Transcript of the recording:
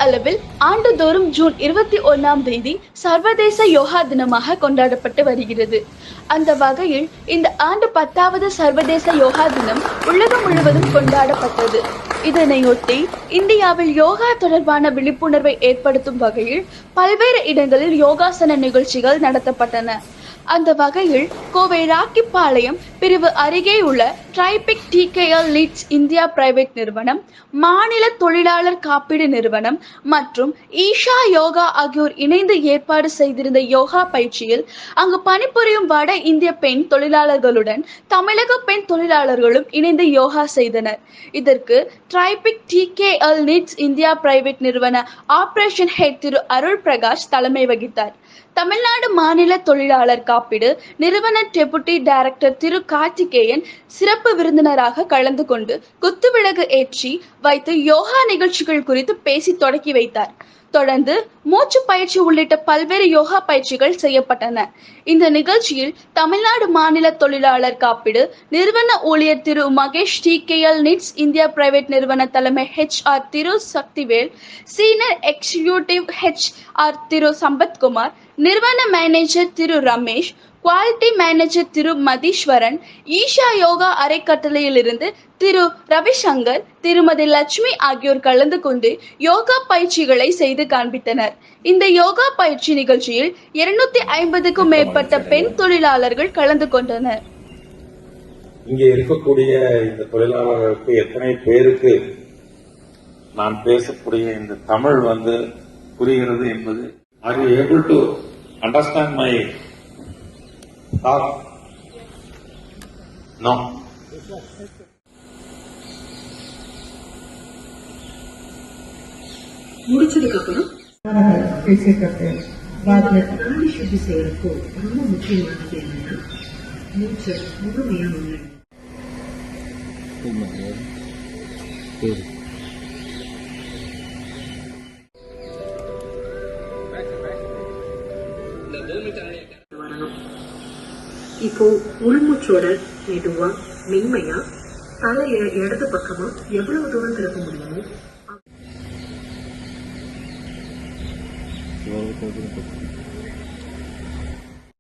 அளவில் ஆண்டுதோறும் ஜூன் 21ஆம் தேதி சர்வதேச யோகா தினமாக கொண்டாடப்பட்டு வருகிறது. அந்த வகையில் இந்த ஆண்டு 10வது சர்வதேச யோகா தினம் உலகம் முழுவதும் கொண்டாடப்பட்டது. இதனையொட்டி இந்தியாவில் யோகா தொடர்பான விழிப்புணர்வை ஏற்படுத்தும் வகையில் பல்வேறு இடங்களில் யோகாசன நிகழ்ச்சிகள் நடத்தப்பட்டன. அந்த வகையில் கோவை ராக்கிப்பாளையம் பிரிவு அருகே உள்ள ட்ரைபிக் டிகேஎல் லீட்ஸ் இந்தியா பிரைவேட் நிறுவனம், மாநில தொழிலாளர் காப்பீடு நிறுவனம் மற்றும் ஈஷா யோகா ஆகியோர் இணைந்து ஏற்பாடு செய்திருந்த யோகா பயிற்சியில் அங்கு பணிபுரியும் வட இந்திய பெண் தொழிலாளர்களுடன் தமிழக பெண் தொழிலாளர்களும் இணைந்து யோகா செய்தனர். இதற்கு ட்ரைபிக் டிகேஎல் லீட்ஸ் இந்தியா பிரைவேட் நிறுவன ஆபரேஷன் ஹெட் திரு அருள் பிரகாஷ் தலைமை வகித்தார். தமிழ்நாடு மாநில தொழிலாளர் காப்பீடு நிறுவன டெபுட்டி டைரக்டர் திரு கார்த்திகேயன் சிறப்பு விருந்தினராக கலந்து கொண்டு குத்துவிளக்கு ஏற்றி வைத்து யோகா நிகழ்ச்சிகள் குறித்து பேசி தொடக்கி வைத்தார். தொடர்ந்து மூச்சு பயிற்சி உள்ளிட்ட பல்வேறு யோகா பயிற்சிகள் செய்யப்பட்டன. இந்த நிகழ்ச்சியில் தமிழ்நாடு மாநில தொழிலாளர் காப்பீடு நிறுவன ஊழியர் Thiru Mahesh DKL needs India private நிறுவன தலைமை HR Thiru Sakthivel, senior executive HR Thiru Sampathkumar, நிறுவன manager Thiru Ramesh, quality manager Thiru Madheeswaran, Isha Yoga அறக்கட்டளையிலிருந்து திரு ரவிசங்கர், திருமதி லட்சுமி ஆகியோர் கலந்து கொண்டு யோகா பயிற்சிகளை செய்து காண்பித்தனர். இந்த யோகா பயிற்சி நிகழ்ச்சியில் 250க்கும் மேற்பட்ட பெண் தொழிலாளர்கள் கலந்து கொண்டனர். இங்கே இருக்கக்கூடிய இந்த தொழிலாளர்களுக்கு எத்தனை பேருக்கு நான் பேசக்கூடிய இந்த தமிழ் புரிகிறது என்பது, are you able to understand my talk? No. முடிச்சதுக்கு அப்புறம் பேசிட்டு நாடி சுத்தி செய்யறப்போ ரொம்ப முக்கியமானது என்னன்னா மூச்சை முழுமையா இப்போ உள்மூச்சோட மெதுவா மென்மையா தலைய இடது பக்கமா எவ்வளவு தூரம் திருப்ப முடியுமோ